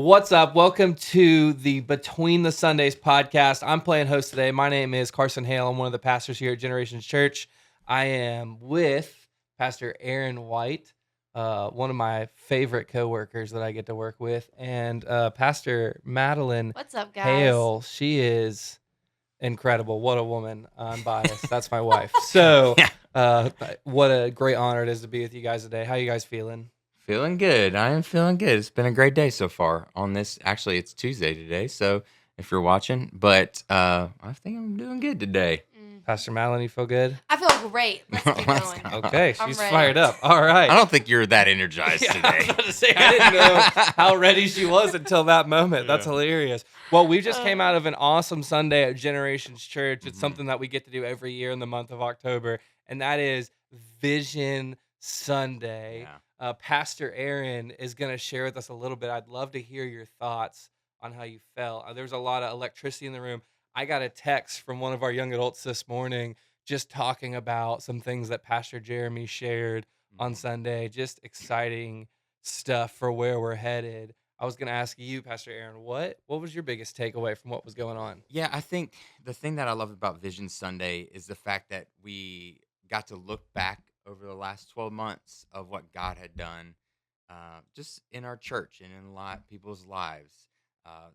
What's up? Welcome to the Between the Sundays podcast. I'm playing host today. My name is Carson Hale. I'm one of the pastors here at Generations Church. I am with Pastor Aaron White, one of my favorite coworkers that I get to work with, and Pastor Madeline What's up, guys? Hale. She is incredible. What a woman. I'm biased. That's my wife. So, Yeah. what a great honor it is to be with you guys today. How you guys feeling? Feeling good. I am feeling good. It's been a great day so far on this. Actually, it's Tuesday today, so if you're watching, but I think I'm doing good today. Pastor Madeline, you feel good? I feel great. Let's keep Let's going. go. Okay, I'm she's ready. fired up. All right. I don't think you're that energized Yeah, I was today. about to say, I didn't know how ready she was until that moment. That's Yeah. hilarious. Well, we just came out of an awesome Sunday at Generations Church. It's Mhm. something that we get to do every year in the month of October, and that is Vision Sunday. Yeah. Pastor Aaron is going to share with us a little bit. I'd love to hear your thoughts on how you felt. There's a lot of electricity in the room. I got a text from one of our young adults this morning just talking about some things that Pastor Jeremy shared on Mhm. Sunday. Just exciting stuff for where we're headed. I was going to ask you, Pastor Aaron, what was your biggest takeaway from what was going on? Yeah, I think the thing that I love about Vision Sunday is the fact that we got to look back over the last 12 months of what God had done just in our church and in people's lives.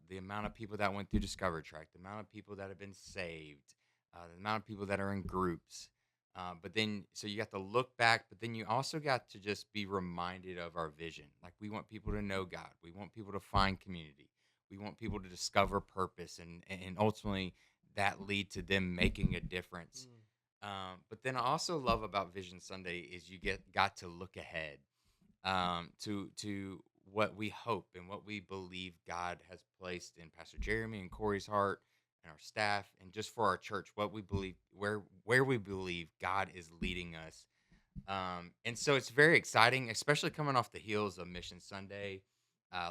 The amount of people that went through Discover Track, the amount of people that have been saved, the amount of people that are in groups. But then, so you got to look back, but then you also got to just be reminded of our vision. Like, we want people to know God, we want people to find community. We want people to discover purpose and ultimately that lead to them making a difference. But then I also love about Vision Sunday is you got to look ahead to what we hope and what we believe God has placed in Pastor Jeremy and Corey's heart and our staff and just for our church, what we believe, where we believe God is leading us. And so it's very exciting, especially coming off the heels of Mission Sunday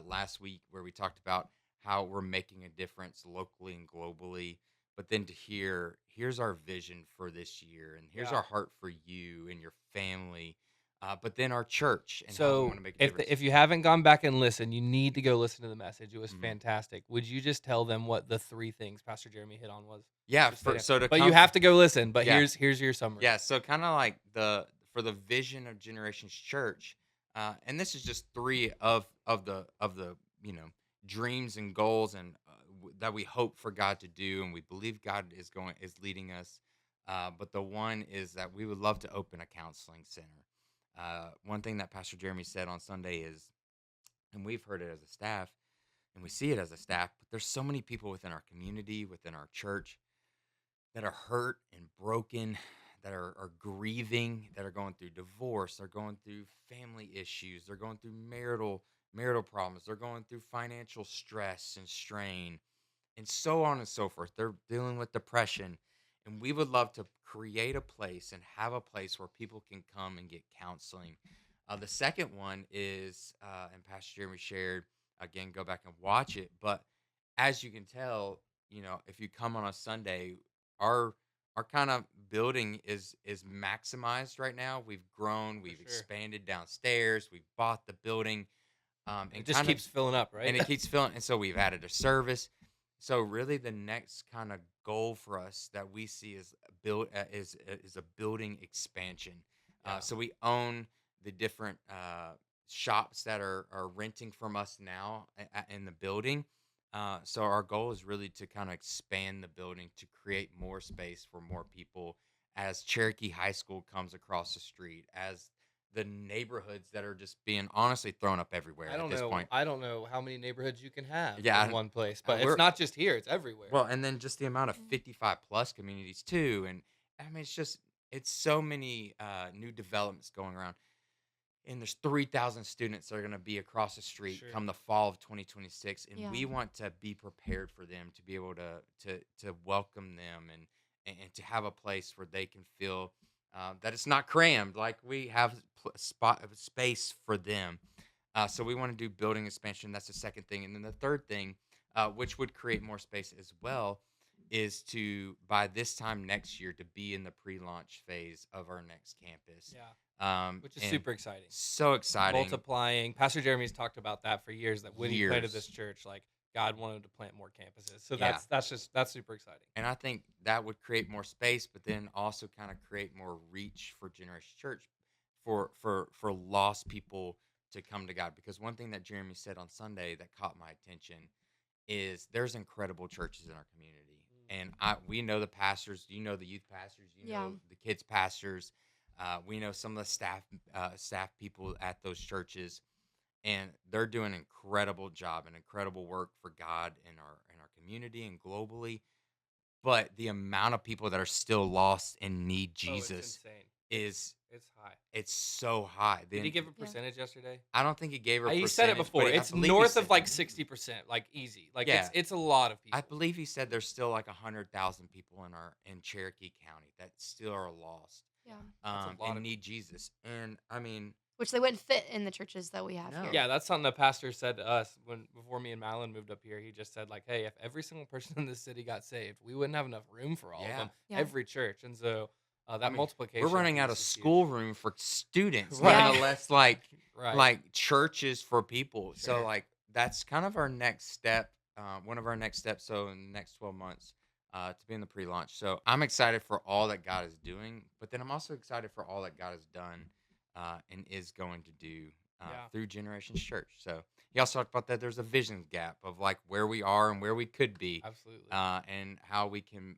last week, where we talked about how we're making a difference locally and globally. But then to here's our vision for this year, and here's Yeah. our heart for you and your family, but then our church and how we So want to make a difference. if you haven't gone back and listened, you need to go listen to the message. It was Mhm. fantastic. Would you just tell them what the three things Pastor Jeremy hit on was? Yeah, Just say it. so to But come, you have to go listen. But yeah, here's your summary. yeah. So kind of like for the vision of Generations Church, and this is just three of the dreams and goals and that we hope for God to do, and we believe God is leading us. But the one is that we would love to open a counseling center. One thing that Pastor Jeremy said on Sunday is, and we've heard it as a staff, and we see it as a staff, but there's so many people within our community, within our church, that are hurt and broken, that are grieving, that are going through divorce, they're going through family issues, they're going through marital problems, they're going through financial stress and strain, and so on and so forth. They're dealing with depression. And we would love to create a place and have a place where people can come and get counseling. The second one is, and Pastor Jeremy shared, again, go back and watch it. But as you can tell, if you come on a Sunday, our our kind of building is maximized right now. We've grown, we've For sure. expanded downstairs, we've bought the building, and It just kind of keeps filling up, right? and it keeps filling. And so we've added a service. So really, the next kind of goal for us that we see is a building expansion. Yeah. So we own the different shops that are renting from us now in the building. So our goal is really to kind of expand the building to create more space for more people as Cherokee High School comes across the street, as the neighborhoods that are just being honestly thrown up everywhere I at don't this know. point. I don't know how many neighborhoods you can have Yeah, in one place, but we're it's not just here; it's everywhere. well, and then just the amount of 55 plus communities too, and I mean it's so many new developments going around, and there's 3,000 students that are going to be across the street Sure. come the fall of 2026, and Yeah. we want to be prepared for them to be able to welcome them and to have a place where they can feel that it's not crammed, like we have space for them. So we want to do building expansion. That's the second thing, and then the third thing, which would create more space as well, is to, by this time next year, to be in the pre-launch phase of our next campus. Yeah, which is And super exciting. so exciting. Multiplying. Pastor Jeremy's talked about that for years. That when he planted this Years. church, like God wanted to plant more campuses. So Yeah. that's super exciting. And I think that would create more space, but then also kind of create more reach for Generation Church, for lost people to come to God. Because one thing that Jeremy said on Sunday that caught my attention is there's incredible churches in our community, and we know the pastors, you know the youth pastors, you Yeah. know the kids pastors, we know some of the staff people at those churches, and they're doing an incredible job and incredible work for God in our community and globally. But the amount of people that are still lost and need Oh, it's Jesus insane. is It's high. it's so high. Did he give a Yeah. percentage yesterday? I don't think he gave her. He said it percentage, before. but I It's believe he north said- of like 60%, like easy. Like Yeah. it's a lot of people. I believe he said there's still like 100,000 people in Cherokee County that still are lost, Yeah. That's a lot and of need Jesus. And I mean, Which they wouldn't fit in the churches that we have No. here. Yeah, that's something the pastor said to us before me and Madeline moved up here. He just said like, "Hey, if every single person in this city got saved, we wouldn't have enough room for all of Yeah. them. Yeah. Every church." And so that I mean, multiplication. we're running out of piece is huge. schoolroom for students, Right. let less like Right. churches for people. So Sure. like that's kind of our next step, one of our next steps. So in the next 12 months, to be in the pre-launch. So I'm excited for all that God is doing, but then I'm also excited for all that God has done and is going to do Yeah. through Generations Church. So he also talked about that there's a vision gap of like where we are and where we could be, Absolutely. and how we can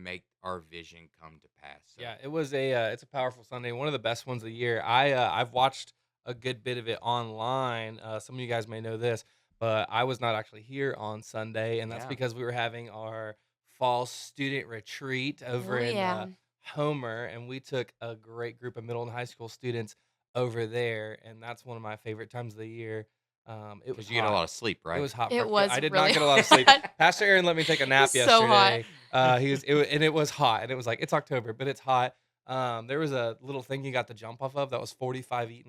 make our vision come to pass. So, Yeah, it was it's a powerful Sunday, one of the best ones of the year. I've watched a good bit of it online. Some of you guys may know this, but I was not actually here on Sunday, and that's Yeah. because we were having our fall student retreat over Oh, in yeah. Homer, and we took a great group of middle and high school students over there, and that's one of my favorite times of the year. It was because you get a hot. lot of sleep, right? It was hot. It for- was I did really not get a lot of sleep. hot. Pastor Aaron let me take a nap was so hot. yesterday. And it was hot, and it was like it's October, but it's hot. There was a little thing you got to jump off of that was 45 feet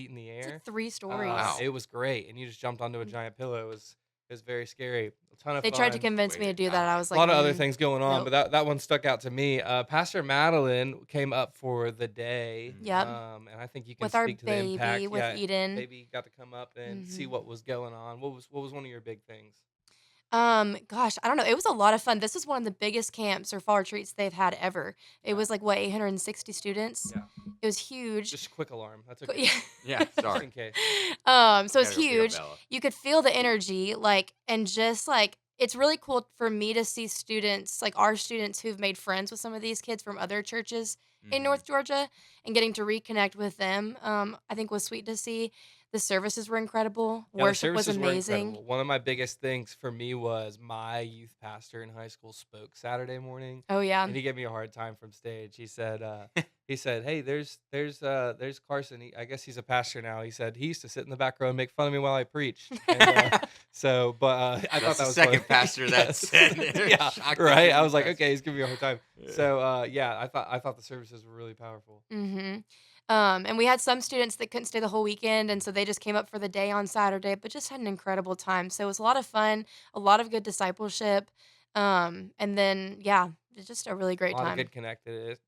in the It's air. like 3 stories. Wow. It was great, and you just jumped onto a giant pillow. It was very scary. A ton of They fun. tried to convince me to Wait, do that. I was a like, lot of other "Mm." things going on, nope. but that one stuck out to me. Pastor Madeline came up for the day. Yep. And I think you can With our speak to the impact. baby, with Yeah, Eden. baby got to come up and see Mhm. what was going on. What was one of your big things? Gosh, I don't know. It was a lot of fun. This is one of the biggest camps or fall retreats they've had ever. It Yeah. was like what 860 students. Yeah. It was huge. Just quick alarm. That's Co- okay. yeah. Yeah, Just sorry. in case. So it's Gotta go pick up huge. Bella. You could feel the energy, like, and just like it's really cool for me to see students, like our students who've made friends with some of these kids from other churches in Mhm. North Georgia, and getting to reconnect with them. I think was sweet to see. The services were incredible. Yeah, the Worship was services were amazing. incredible. One of my biggest things for me was my youth pastor in high school spoke Saturday morning, Oh yeah. and he gave me a hard time from stage. He said, "Hey, there's Carson. I guess he's a pastor now." He said he used to sit in the back row and make fun of me while I preached. And, I thought That's that the was second funny. pastor that Yes. said it. Yeah, Shocked that right. you're I was like, pastor. okay, he's giving me a hard time. Yeah. So I thought the services were really powerful. Mm-hmm. And we had some students that couldn't stay the whole weekend, and so they just came up for the day on Saturday, but just had an incredible time. So it was a lot of fun, a lot of good discipleship, and then yeah, it's just a really A great lot of time. good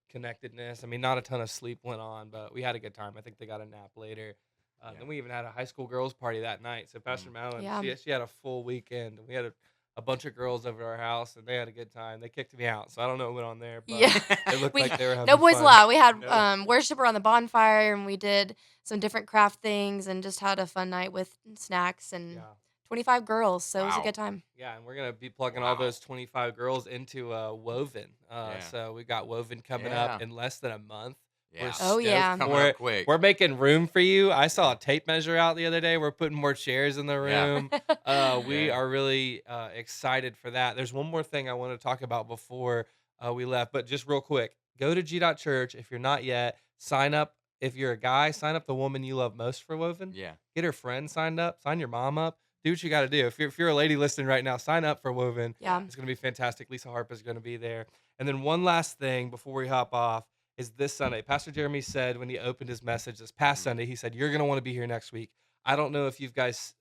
connectedness. I mean, not a ton of sleep went on, but we had a good time. I think they got a nap later. Yeah. Then we even had a high school girls party that night. So Pastor Madeline, Yeah. she had a full weekend. We had a bunch of girls over to our house, and they had a good time. They kicked me out, so I don't know what went on there, but Yeah, it looked we like they were having no boys fun. allowed. We had No. worship around the bonfire, and we did some different craft things, and just had a fun night with snacks and Yeah. 25 girls. So it was a Wow. good time. Yeah, and we're gonna be plugging all Wow. those 25 girls into Woven. Yeah. So we got Woven coming Yeah. up in less than a month. Yeah. Oh, yeah. Coming We're, up quick. we're making room for you. I saw a tape measure out the other day. We're putting more chairs in the Yeah. room. We Yeah. are really excited for that. There's one more thing I want to talk about before we left, but just real quick, go to G.Church if you're not yet. Sign up. If you're a guy, sign up the woman you love most for Woven. Yeah. Get her friend signed up. Sign your mom up. Do what you got to do. If you're a lady listening right now, sign up for Woven. Yeah. It's going to be fantastic. Lisa Harp is going to be there. And then one last thing before we hop off is this Sunday. Pastor Jeremy said when he opened his message this past Sunday, he said, you're going to want to be here next week. I don't know if you guys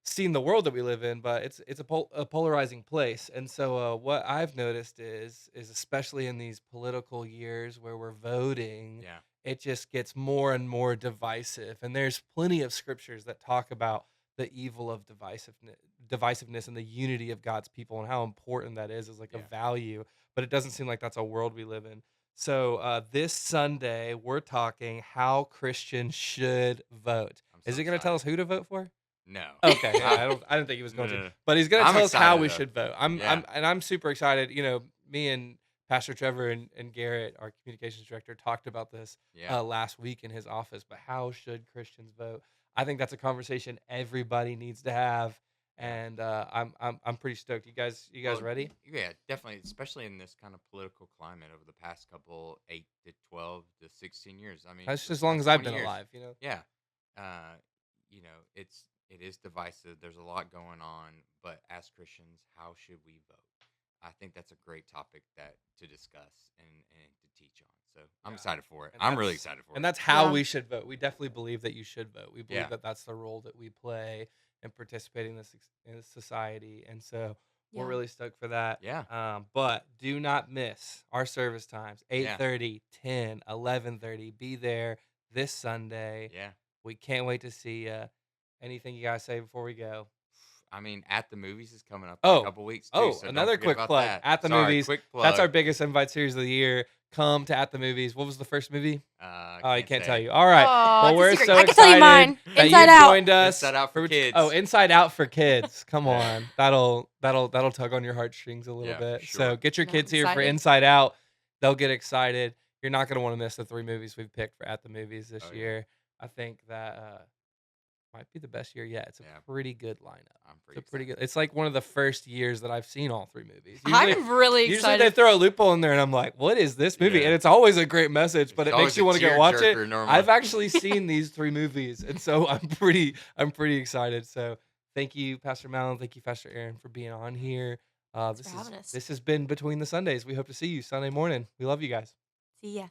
seen the world that we live in, but it's a polarizing place. And so what I've noticed is especially in these political years where we're voting, Yeah. it just gets more and more divisive. And there's plenty of scriptures that talk about the evil of divisiveness and the unity of God's people and how important that is as like a Yeah. value. But it doesn't seem like that's a world we live in. So this Sunday, we're talking how Christians should vote. I'm Is so he going to tell us excited. who to vote for? No. Okay, yeah, I didn't think he was No, going no, to, no. but he's going to I'm tell us how excited we though. should vote. Yeah. I'm super excited. You know, me and Pastor Trevor and Garrett, our communications director, talked about this Yeah. last week in his office. But how should Christians vote? I think that's a conversation everybody needs to have, Yeah. and I'm pretty stoked. You guys Well, ready? yeah, definitely, especially in this kind of political climate over the past couple 8 to 12 to 16 years. I mean, That's the as long past as I've 20 been years. alive. You know. Yeah. You know, it is divisive. There's a lot going on, but as Christians, how should we vote? I think that's a great topic that to discuss and to teach on. So I'm Yeah. excited for it. And I'm really that's excited for and it. that's how Yeah. we should vote. We definitely believe that you should vote. We believe Yeah. that that's the role that we play in participating in this society. And so we're Yeah. really stoked for that. Yeah. But do not miss our service times, Yeah. 8:30, 10, 11:30. Be there this Sunday. Yeah. We can't wait to see you. Anything you guys say before we go? I mean, At the Movies is coming up in a Oh, couple weeks too, oh, so don't another forget quick about plug. that. At the Sorry, Movies. quick That's our plug. biggest invite series of the year. Come to At the Movies. What was the first movie? Oh, I can't tell say. you. All right. Oh, Well, it's a we're secret. so I can excited tell you mine. that Inside you Out. joined us. Inside Out for Kids. Oh, Inside Out for Kids. Come on. That'll tug on your heartstrings a little Yeah, for bit. sure. So get your Yeah, kids I'm here for excited. Inside Out. They'll get excited. You're not going to want to miss the 3 movies we've picked for At the Movies this Oh, yeah. year. I think that might be the best year yet. It's a Yeah. pretty good lineup. I'm It's pretty a pretty excited. good. It's like one of the first years that I've seen all 3 movies. Usually, I'm really usually they excited. throw a loophole in there, and I'm like, "What is this movie?" Yeah. And it's always a great message, but It's it makes always you a want to go watch it. tearjerker normally. I've actually seen these 3 movies, and so I'm pretty excited. So thank you, Pastor Malin. Thank you, Pastor Aaron, for being on here. Thanks for having us. This has been Between the Sundays. We hope to see you Sunday morning. We love you guys. See ya.